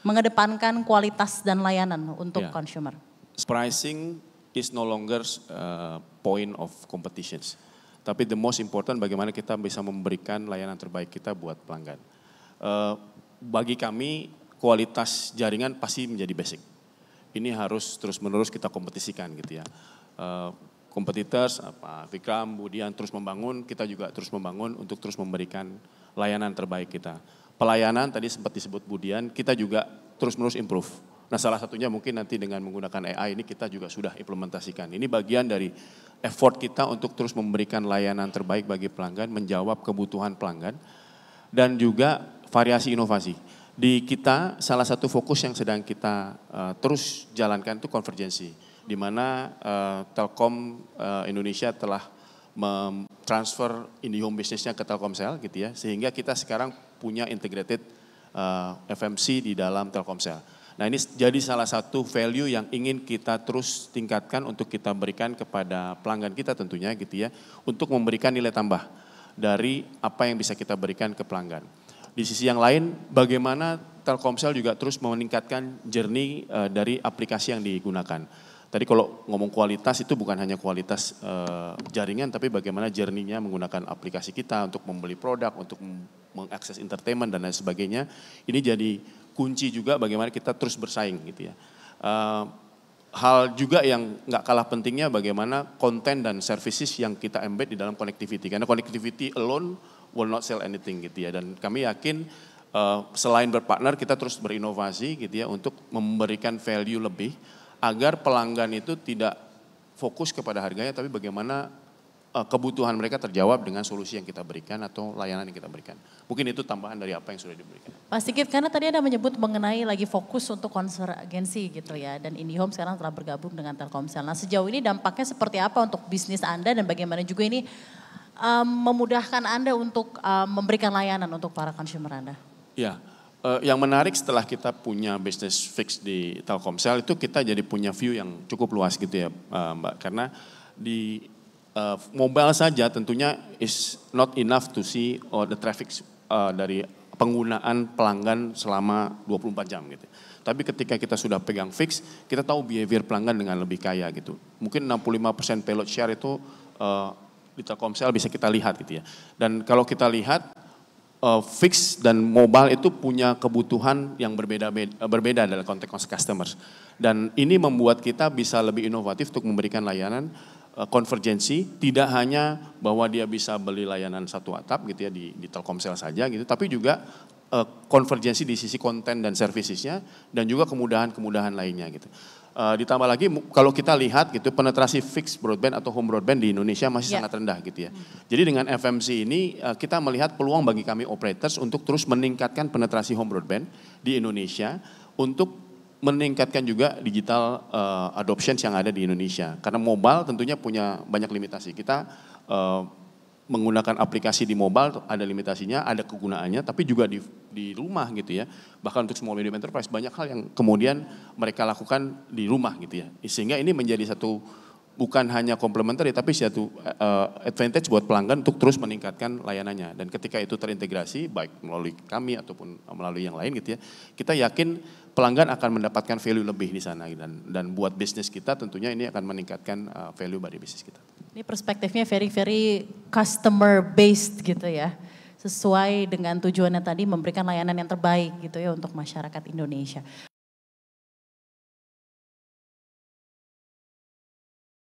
mengedepankan kualitas dan layanan untuk consumer. Pricing is no longer point of competitions. Tapi the most important bagaimana kita bisa memberikan layanan terbaik kita buat pelanggan. Bagi kami kualitas jaringan pasti menjadi basic. Ini harus terus-menerus kita kompetisikan gitu ya. Competitors, Vikram, Budian terus membangun, kita juga terus membangun untuk terus memberikan layanan terbaik kita. Pelayanan tadi sempat disebut Budian, kita juga terus-menerus improve. Nah salah satunya mungkin nanti dengan menggunakan AI ini kita juga sudah implementasikan. Ini bagian dari effort kita untuk terus memberikan layanan terbaik bagi pelanggan, menjawab kebutuhan pelanggan, dan juga variasi inovasi. Di kita salah satu fokus yang sedang kita terus jalankan itu konvergensi, di mana Telkom Indonesia telah transfer IndiHome bisnisnya ke Telkomsel gitu ya, sehingga kita sekarang punya integrated FMC di dalam Telkomsel. Nah ini jadi salah satu value yang ingin kita terus tingkatkan untuk kita berikan kepada pelanggan kita tentunya gitu ya, untuk memberikan nilai tambah dari apa yang bisa kita berikan ke pelanggan. Di sisi yang lain bagaimana Telkomsel juga terus meningkatkan journey dari aplikasi yang digunakan. Tadi kalau ngomong kualitas itu bukan hanya kualitas jaringan, tapi bagaimana journey-nya menggunakan aplikasi kita untuk membeli produk, untuk mengakses entertainment dan lain sebagainya. Ini jadi kunci juga bagaimana kita terus bersaing gitu ya. Hal juga yang nggak kalah pentingnya bagaimana konten dan services yang kita embed di dalam connectivity. Karena connectivity alone will not sell anything gitu ya. Dan kami yakin selain berpartner kita terus berinovasi gitu ya untuk memberikan value lebih agar pelanggan itu tidak fokus kepada harganya tapi bagaimana kebutuhan mereka terjawab dengan solusi yang kita berikan atau layanan yang kita berikan. Mungkin itu tambahan dari apa yang sudah diberikan. Pak Sigit, karena tadi Anda menyebut mengenai lagi fokus untuk konvergensi gitu ya, dan IndiHome sekarang telah bergabung dengan Telkomsel. Nah sejauh ini dampaknya seperti apa untuk bisnis Anda dan bagaimana juga ini memudahkan Anda untuk memberikan layanan untuk para consumer Anda? Ya, yang menarik setelah kita punya bisnis fix di Telkomsel itu kita jadi punya view yang cukup luas gitu ya Mbak. Karena di mobile saja tentunya is not enough to see the traffic dari penggunaan pelanggan selama 24 jam gitu. Tapi ketika kita sudah pegang fix, kita tahu behavior pelanggan dengan lebih kaya gitu. Mungkin 65% payload share itu di Telkomsel bisa kita lihat gitu ya. Dan kalau kita lihat fix dan mobile itu punya kebutuhan yang berbeda dalam konteks customers. Dan ini membuat kita bisa lebih inovatif untuk memberikan layanan konvergensi, tidak hanya bahwa dia bisa beli layanan satu atap gitu ya di Telkomsel saja gitu, tapi juga konvergensi di sisi konten dan servicesnya dan juga kemudahan-kemudahan lainnya gitu. Ditambah lagi kalau kita lihat gitu penetrasi fixed broadband atau home broadband di Indonesia masih sangat rendah gitu ya. Jadi dengan FMC ini kita melihat peluang bagi kami operators untuk terus meningkatkan penetrasi home broadband di Indonesia untuk meningkatkan juga digital adoption yang ada di Indonesia. Karena mobile tentunya punya banyak limitasi. Kita menggunakan aplikasi di mobile ada limitasinya, ada kegunaannya, tapi juga di rumah gitu ya. Bahkan untuk small medium enterprise banyak hal yang kemudian mereka lakukan di rumah gitu ya. Sehingga ini menjadi satu bukan hanya complementary tapi satu advantage buat pelanggan untuk terus meningkatkan layanannya. Dan ketika itu terintegrasi baik melalui kami ataupun melalui yang lain gitu ya, kita yakin pelanggan akan mendapatkan value lebih di sana dan buat bisnis kita tentunya ini akan meningkatkan value dari bisnis kita. Ini perspektifnya very customer based gitu ya. Sesuai dengan tujuannya tadi memberikan layanan yang terbaik gitu ya untuk masyarakat Indonesia.